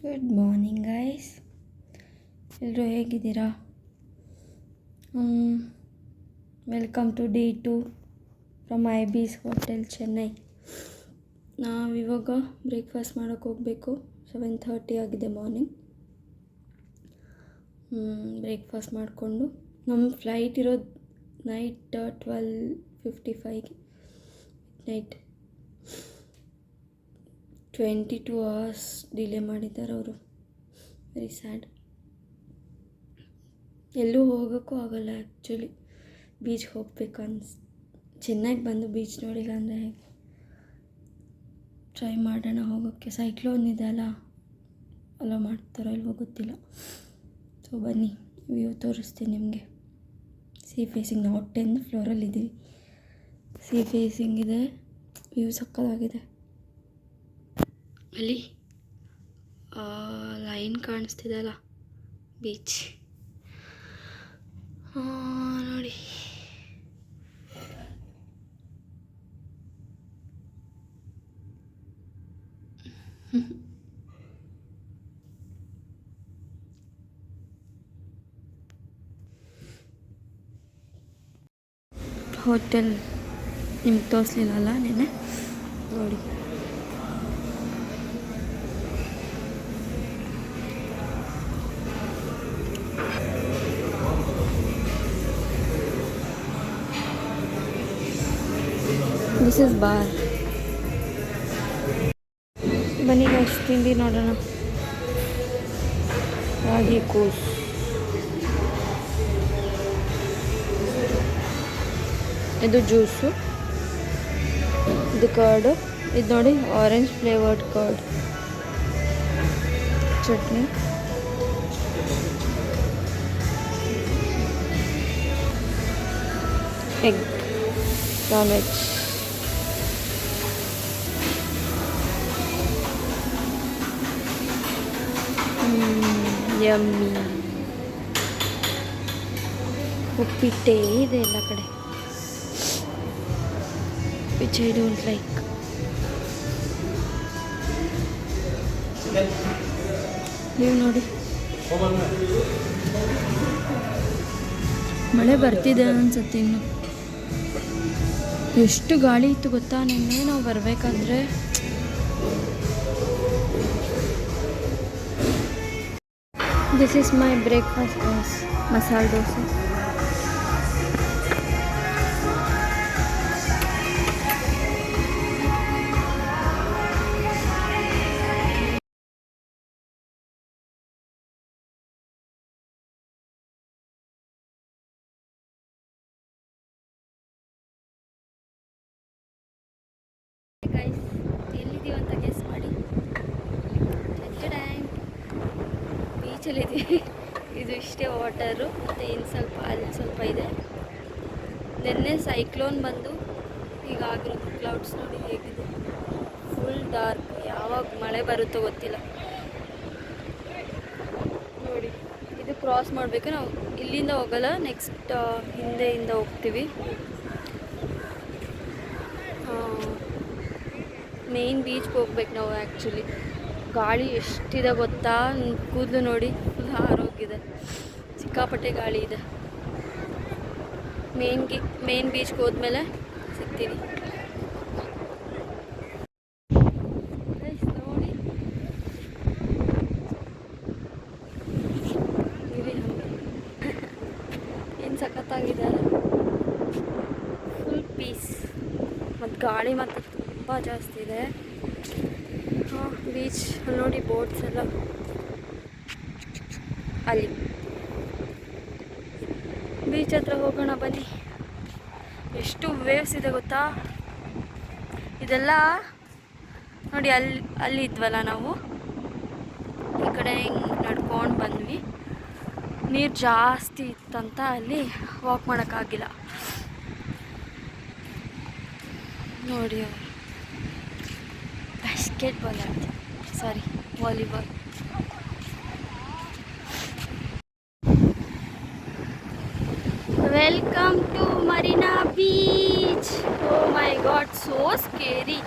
Good morning guys, ಎಲ್ಲರೂ ಹೇಗಿದ್ದೀರಾ? Welcome to day 2 from IB's hotel Chennai. ನಾವಿವಾಗ ಬ್ರೇಕ್ಫಾಸ್ಟ್ ಮಾಡೋಕ್ಕೆ ಹೋಗಬೇಕು. 7:30 ಆಗಿದೆ ಮಾರ್ನಿಂಗ್. ಬ್ರೇಕ್ಫಾಸ್ಟ್ ಮಾಡಿಕೊಂಡು ನಮ್ಮ ಫ್ಲೈಟ್ ಇರೋದು ನೈಟ್ 12:55ಗೆ. ನೈಟ್ 22 hours ಡಿಲೇ ಮಾಡಿದ್ದಾರೆ ಅವರು. Very sad. ಎಲ್ಲೂ ಹೋಗೋಕ್ಕೂ ಆಗೋಲ್ಲ ಆ್ಯಕ್ಚುಲಿ. ಬೀಚ್ಗೆ ಹೋಗ್ಬೇಕು ಚೆನ್ನೈಗೆ ಬಂದು ಬೀಚ್ ನೋಡಿಲ್ಲ ಅಂದರೆ ಹೇಗೆ? ಟ್ರೈ ಮಾಡೋಣ ಹೋಗೋಕ್ಕೆ. ಸೈಕ್ಲೋನ್ ಇದೆ ಅಲ್ಲ ಮಾಡ್ತಾರೋ ಇಲ್ವೋ ಗೊತ್ತಿಲ್ಲ. ಸೊ ಬನ್ನಿ, ವ್ಯೂ ತೋರಿಸ್ತೀನಿ ನಿಮಗೆ. ಸೀ ಫೇಸಿಂಗ್, ನಾವು 10th ಫ್ಲೋರಲ್ಲಿದ್ದೀವಿ. ಸೀ ಫೇಸಿಂಗ್ ಇದೆ, ವ್ಯೂ ಸಕ್ಕತ್ತಾಗಿದೆ. ಅಲ್ಲಿ ಲೈನ್ ಕಾಣಿಸ್ತಿದೆಯಲ್ಲ, ಬೀಚ್ ನೋಡಿ. ಹೋಟೆಲ್ ನಿಮ್ಗೆ ತೋರಿಸ್ಲಿಲ್ಲಲ್ಲ ನೆನ್ನೆ, ನೋಡಿ. This is bar. ಬನ್ನಿ ಗೈಸ್, ತಿಂಡಿ ನೋಡೋಣ. ರಾಗಿ ಕೂಸ್, ಇದು ಜ್ಯೂಸು, ಇದು ಕರ್ಡು, ಇದು ನೋಡಿ orange flavoured curd, chutney, egg, non veg. Yummy. ಉಪ್ಪಿಟ್ಟೇ ಇದೆ ಎಲ್ಲ ಕಡೆ, ವಿಚ್ ಐ ಡೋಂಟ್ ಲೈಕ್. ನೀವು ನೋಡಿ, ಮಳೆ ಬರ್ತಿದೆ ಅನ್ಸುತ್ತೆ. ಇನ್ನು ಎಷ್ಟು ಗಾಳಿ ಇತ್ತು ಗೊತ್ತಾ ನಿನ್ನೆ ನಾವು ಬರಬೇಕಾದ್ರೆ. This is my breakfast guys, masala dosa. Guys, ಎಲ್ಲಿದ್ದೀವಿ ಅಂತ ಗೆಸ್ ಮಾಡಿ. ಬೀಚಲ್ಲಿದ್ದೀವಿ. ಇದು ಇಷ್ಟೇ ವಾಟರು, ಮತ್ತು ಇನ್ನು ಸ್ವಲ್ಪ ಅಲ್ಲಿ ಸ್ವಲ್ಪ ಇದೆ. ನಿನ್ನೆ ಸೈಕ್ಲೋನ್ ಬಂದು ಈಗ ಆಗಿರೋದು. ಕ್ಲೌಡ್ಸ್ ನೋಡಿ ಹೇಗಿದೆ, ಫುಲ್ ಡಾರ್ಕ್. ಯಾವಾಗ ಮಳೆ ಬರುತ್ತೋ ಗೊತ್ತಿಲ್ಲ. ನೋಡಿ, ಇದು ಕ್ರಾಸ್ ಮಾಡಬೇಕು. ನಾವು ಇಲ್ಲಿಂದ ಹೋಗಲ್ಲ, ನೆಕ್ಸ್ಟ್ ಹಿಂದೆಯಿಂದ ಹೋಗ್ತೀವಿ. ಮೇನ್ ಬೀಚ್ಗೆ ಹೋಗ್ಬೇಕು ನಾವು ಆ್ಯಕ್ಚುಲಿ. ಗಾಳಿ ಎಷ್ಟಿದೆ ಗೊತ್ತಾ, ಕೂದಲು ನೋಡಿ ಫುಲ್ ಹಾರೋಗಿದೆ, ಸಿಕ್ಕಾಪಟ್ಟೆ ಗಾಳಿ ಇದೆ. ಮೇನ್ ಬೀಚ್ಗೆ ಹೋದ್ಮೇಲೆ ಸಿಗ್ತೀವಿ. ನೋಡಿ, ಏನು ಸಖತ್ತಾಗಿದೆ, ಫುಲ್ ಪೀಸ್. ಮತ್ತು ಗಾಳಿ ಮತ್ತು ತುಂಬ ಜಾಸ್ತಿ ಇದೆ. ಬೀಚ್ ನೋಡಿ, ಬೋಟ್ಸ್ ಎಲ್ಲ ಅಲ್ಲಿ. ಬೀಚ್ ಹತ್ರ ಹೋಗೋಣ ಬನ್ನಿ. ಎಷ್ಟು ವೇವ್ಸ್ ಇದೆ ಗೊತ್ತಾ. ಇದೆಲ್ಲ ನೋಡಿ, ಅಲ್ಲಿ ಇದ್ವಲ್ಲ ನಾವು, ಈ ಕಡೆ ಹಿಂಗೆ ನಡ್ಕೊಂಡು ಬಂದ್ವಿ. ನೀರು ಜಾಸ್ತಿ ಇತ್ತಂತ ಅಲ್ಲಿ ವಾಕ್ ಮಾಡೋಕ್ಕಾಗಿಲ್ಲ. ನೋಡಿ, ಬಾಸ್ಕೆಟ್ಬಾಲ್ ಆಡ್ತೀವಿ, sorry volleyball. Welcome to Marina beach. Oh my god, so scary.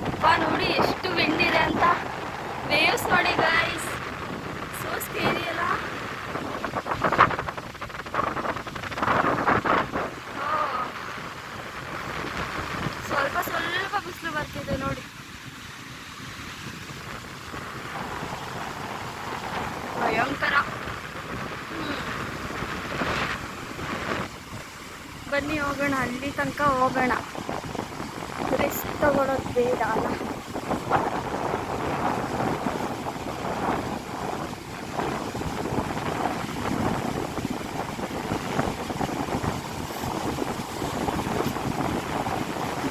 ಅಪ್ಪ ನೋಡಿ ಎಷ್ಟು ವಿಂಡ್ ಇದೆ ಅಂತ. ವೇವ್ಸ್ ನೋಡಿ ಗಾಯ್ಸ್. ಬನ್ನಿ ಹೋಗೋಣ, ಅಲ್ಲಿ ತನಕ ಹೋಗೋಣ. ರಿಸ್ಕ್ ತಗೊಳ್ಳೋದು ಬೇಡ ಅಲ್ಲ.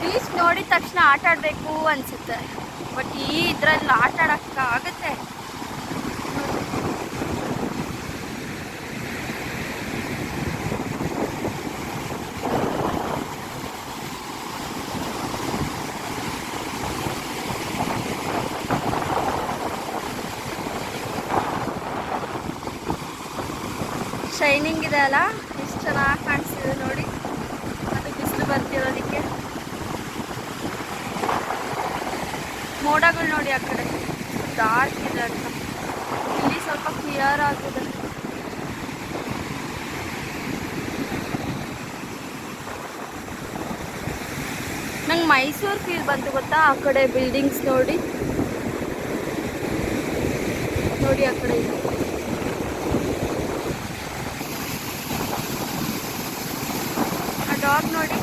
ಬೀಚ್ ನೋಡಿದ ತಕ್ಷಣ ಆಟ ಆಡಬೇಕು ಅನಿಸುತ್ತೆ, ಬಟ್ ಈ ಇದರಲ್ಲಿ ಆಟ ಆಡೋಕ್ಕಾಗುತ್ತೆ? ಶೈನಿಂಗ್ ಇದೆ ಅಲ್ಲ, ಎಷ್ಟು ಚೆನ್ನಾಗಿ ಕಾಣಿಸ್ತಿದೆ ನೋಡಿ. ಅದು ಬಿಸಿಲು ಬರ್ತಿರೋದಕ್ಕೆ. ಮೋಡಗಳು ನೋಡಿ ಆ ಕಡೆ ಡಾರ್ಕ್ ಇದೆ ಅಂತ, ಇಲ್ಲಿ ಸ್ವಲ್ಪ ಕ್ಲಿಯರ್ ಆಗಿದೆ. ನಂಗೆ ಮೈಸೂರು ಫೀಲ್ ಬಂತು ಗೊತ್ತಾ, ಆ ಕಡೆ ಬಿಲ್ಡಿಂಗ್ಸ್ ನೋಡಿ ನೋಡಿ ಆ ಕಡೆ ಇದೆ. ಆ ಡಾಗ್ ನೋಡಿ.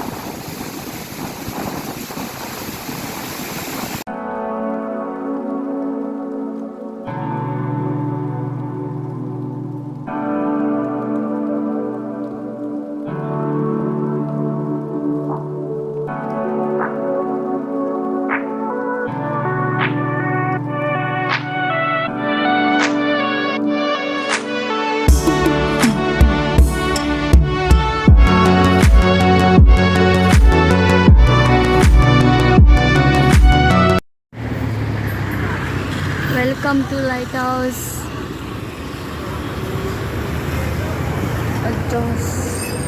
Welcome to lighthouse.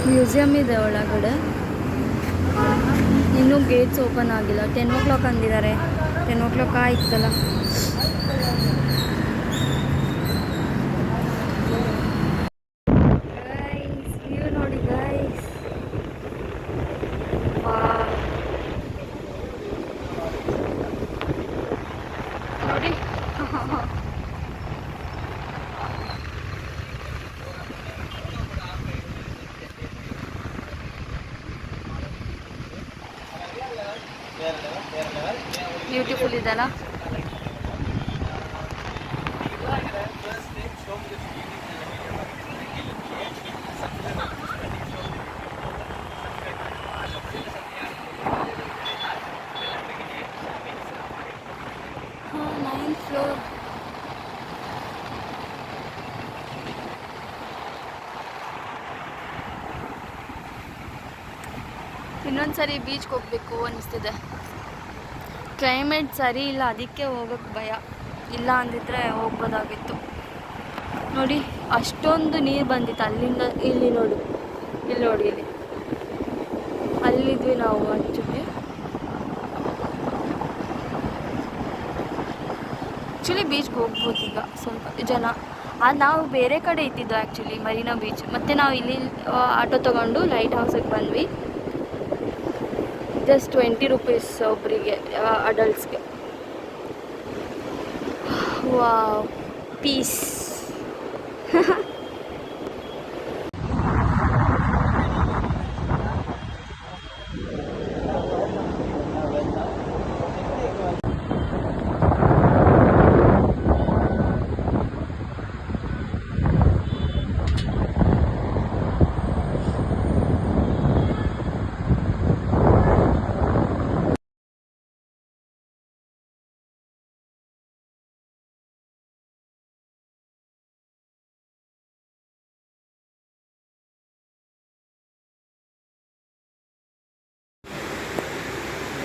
Museum ಇದೆ ಒಳಗಡೆ, ಇನ್ನೂ ಗೇಟ್ಸ್ ಓಪನ್ ಆಗಿಲ್ಲ. 10 o'clock ಅಂದಿದ್ದಾರೆ. 10 o'clock ಆಯ್ತಲ್ಲ. ಗೈಸ್ ವ್ಯೂ ನೋಡಿ ಗೈಸ್, ನೋಡಿ. ಬ್ಯೂಟಿಫುಲ್ ಇದೆಲ್ಲ. ninth floor. ಇನ್ನೊಂದ್ಸರಿ ಬೀಚ್ಗೆ ಹೋಗ್ಬೇಕು ಅನಿಸ್ತಿದೆ. ಕ್ಲೈಮೇಟ್ ಸರಿ ಇಲ್ಲ, ಅದಕ್ಕೆ ಹೋಗೋಕ್ಕೆ ಭಯ. ಇಲ್ಲ ಅಂದಿದ್ರೆ ಹೋಗ್ಬೋದಾಗಿತ್ತು. ನೋಡಿ ಅಷ್ಟೊಂದು ನೀರು ಬಂದಿತ್ತು ಅಲ್ಲಿಂದ. ಇಲ್ಲಿ ನೋಡಿ, ಇಲ್ಲಿ ನೋಡಿ, ಇಲ್ಲಿ ಅಲ್ಲಿದ್ವಿ ನಾವು ಆ್ಯಕ್ಚುಲಿ ಬೀಚ್ಗೆ ಹೋಗ್ಬೋದು ಈಗ ಸ್ವಲ್ಪ ಜನ. ಅದು ನಾವು ಬೇರೆ ಕಡೆ ಇದ್ದಿದ್ದು ಆ್ಯಕ್ಚುಲಿ, ಮರೀನಾ ಬೀಚ್. ಮತ್ತು ನಾವು ಇಲ್ಲಿ ಆಟೋ ತೊಗೊಂಡು ಲೈಟ್ ಹೌಸಿಗೆ ಬಂದ್ವಿ. ಜಸ್ಟ್ 20 rupees ಒಬ್ಬರಿಗೆ, ಅಡಲ್ಟ್ಸ್ಗೆ. Wow, peace.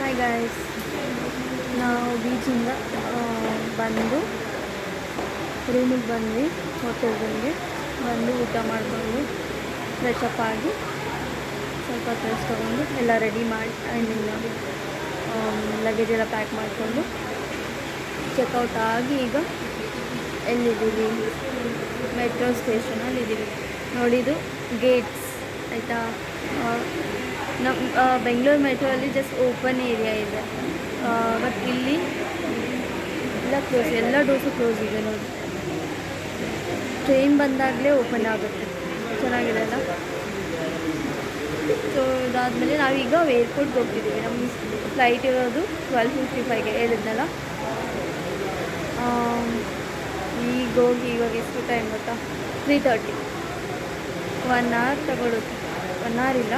ಹಾಯ್ ಗಾಯ್ಸ್, ನಾವು ಬೀಚಿಂದ ಬಂದು ರೂಮಿಗೆ ಬಂದ್ವಿ. ಹೋಟೆಲ್ ರೂಮ್ಗೆ ಬಂದು ಊಟ ಮಾಡಿಕೊಂಡು ಫ್ರೆಶಪ್ ಆಗಿ ಸ್ವಲ್ಪ ರೆಸ್ಟ್ ತೊಗೊಂಡು ಎಲ್ಲ ರೆಡಿ ಮಾಡಿ, ಲಗೇಜ್ ಎಲ್ಲ ಪ್ಯಾಕ್ ಮಾಡಿಕೊಂಡು ಚೆಕ್ಔಟ್ ಆಗಿ ಈಗ ಎಲ್ಲಿದ್ದೀವಿ? ಮೆಟ್ರೋ ಸ್ಟೇಷನಲ್ಲಿ ಇದ್ದೀವಿ. ನೋಡಿದ್ದು ಗೇಟ್ಸ್ ಆಯಿತಾ. ನಮ್ಮ ಬೆಂಗಳೂರು ಮೆಟ್ರೋಲ್ಲಿ ಜಸ್ಟ್ ಓಪನ್ ಏರಿಯಾ ಇದೆ, ಬಟ್ ಇಲ್ಲಿ ಎಲ್ಲ ಕ್ಲೋಸ್, ಎಲ್ಲ ಡೋರ್ಸು ಕ್ಲೋಸ್ ಇದೆ ನೋಡಿ. ಟ್ರೈನ್ ಬಂದಾಗಲೇ ಓಪನ್ ಆಗುತ್ತೆ. ಚೆನ್ನಾಗಿದೆ ಅಲ್ಲ. ಸೊ ಇದಾದಮೇಲೆ ನಾವೀಗ ಏರ್ಪೋರ್ಟ್ಗೆ ಹೋಗ್ತಿದ್ದೀವಿ. ನಮ್ಮ ಫ್ಲೈಟ್ ಇರೋದು 12:55ಗೆ ಹೇಳಿದ್ನಲ್ಲ. ಈಗ ಹೋಗಿ ಇವಾಗ ಎಷ್ಟು ಟೈಮ್ ಗೊತ್ತಾ, 3:30. 1 ಅವರ್ ತಗೊಳುತ್ತೆ. 1 ಅವರ್ ಇಲ್ಲ,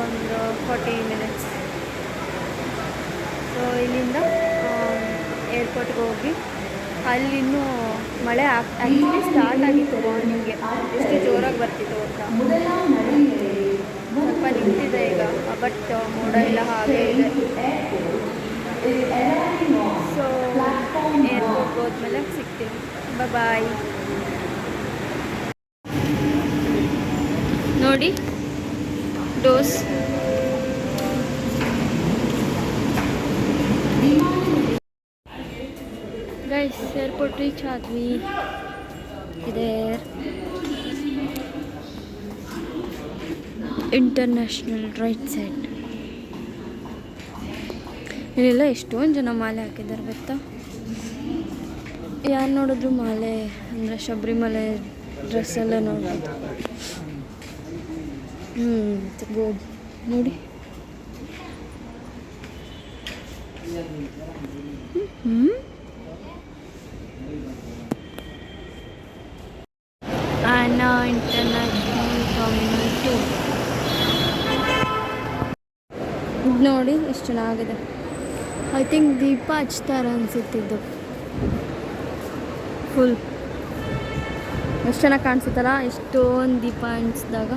ಒಂದು 40 ಮಿನಿಟ್ಸ್. ಸೊ ಇಲ್ಲಿಂದ ಏರ್ಪೋರ್ಟ್ಗೆ ಹೋಗಿ ಅಲ್ಲಿನ್ನೂ ಮಳೆ ಆ್ಯಕ್ಚುಲಿ ಸ್ಟಾರ್ಟ್ ಆಗಿತ್ತು ಮಾರ್ನಿಂಗ್ಗೆ. ಎಷ್ಟು ಜೋರಾಗಿ ಬರ್ತಿತ್ತು ಅಂತ. ಸ್ವಲ್ಪ ನಿಂತಿದೆ ಈಗ, ಬಟ್ ಮೋಡ ಎಲ್ಲ ಹಾಗೆ ಇದೆ. ಸೊ ಏರ್ಪೋರ್ಟ್ಗೆ ಹೋದ್ಮೇಲೆ ಸಿಗ್ತೀವಿ. ಬಾಯ್. ನೋಡಿ ಡೋಸ್. ಗೈಸ್ ಏರ್ಪೋರ್ಟ್ ರೀಚ್ ಆದ್ವಿ. ಇದೆ ಇಂಟರ್ನ್ಯಾಷನಲ್ ರೈಟ್ ಸೈಡ್. ಇಲ್ಲೆಲ್ಲ ಎಷ್ಟೊಂದು ಜನ ಮಾಲೆ ಹಾಕಿದ್ದಾರೆ ಗೊತ್ತಾ. ಯಾರು ನೋಡಿದ್ರು ಮಾಲೆ ಅಂದರೆ ಶಬರಿಮಲೆ ಡ್ರೆಸ್ಸೆಲ್ಲ ನೋಡ್ಬೋದು. ತಗೋದು ನೋಡಿ. ಆನಾ ಇಂಟರ್ನ್ಯಾಷನಲ್ ಟರ್ಮಿನಲ್ 2 ನೋಡಿ ಎಷ್ಟು ಚೆನ್ನಾಗಿದೆ. ಐ ಥಿಂಕ್ ದೀಪ ಹಚ್ತಾರೆ ಅನಿಸುತ್ತಿದ್ದು. ಫುಲ್ ಎಷ್ಟು ಚೆನ್ನಾಗಿ ಕಾಣಿಸುತ್ತಲ್ಲ, ಎಷ್ಟೊಂದು ದೀಪ ಹಂಚ್ಚಿದಾಗ.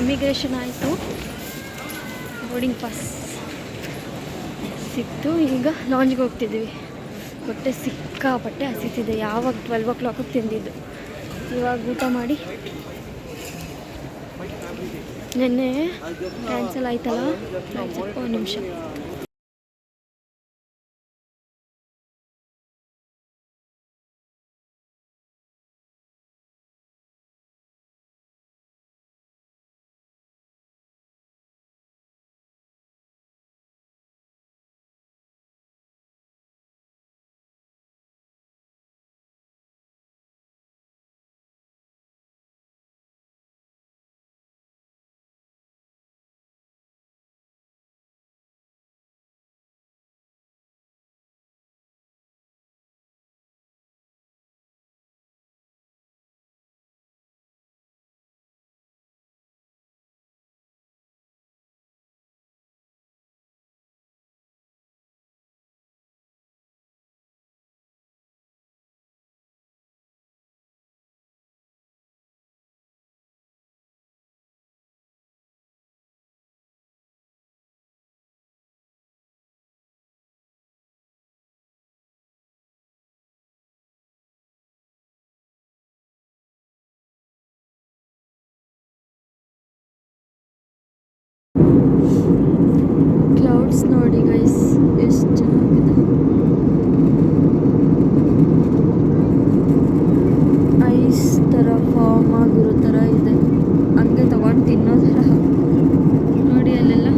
ಇಮಿಗ್ರೇಷನ್ ಆಯಿತು, ಬೋರ್ಡಿಂಗ್ ಪಾಸ್ ಸಿಕ್ತು. ಈಗ ಲಾಂಜ್ಗೆ ಹೋಗ್ತಿದ್ದೀವಿ. ಹೊಟ್ಟೆ ಸಿಕ್ಕಾಪಟ್ಟೆ ಹಸಿತಿದೆ. ಯಾವಾಗ 12 o'clock ತಿಂದಿದ್ದು. ಇವಾಗ ಊಟ ಮಾಡಿ, ನೆನ್ನೆ ಕ್ಯಾನ್ಸಲ್ ಆಯ್ತಲ್ಲ, ಸ್ವಲ್ಪ ಒಂದು ನಿಮಿಷ. ಕ್ಲೌಡ್ಸ್ ನೋಡಿ ಗೈಸ್, ಎಷ್ಟು ಚೆನ್ನಾಗಿದೆ. ಐಸ್ ಥರ ಫಾರ್ಮ್ ಆಗಿರೋ ಥರ ಇದೆ. ಹಂಗೆ ತಗೊಂಡು ತಿನ್ನೋ ಥರ ನೋಡಿ ಅಲ್ಲೆಲ್ಲ.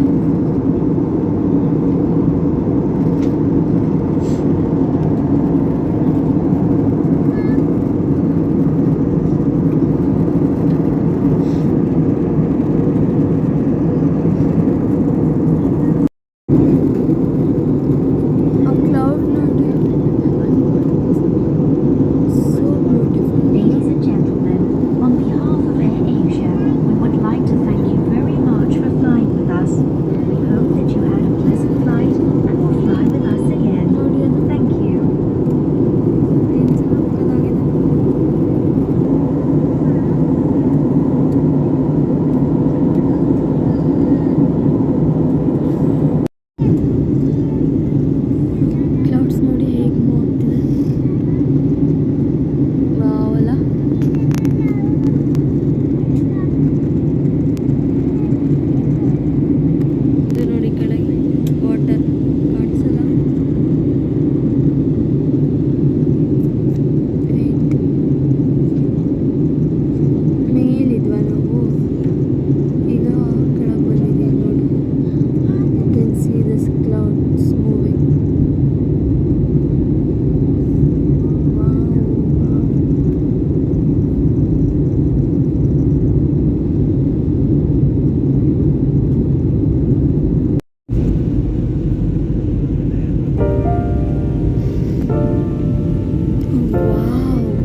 ವಾವ್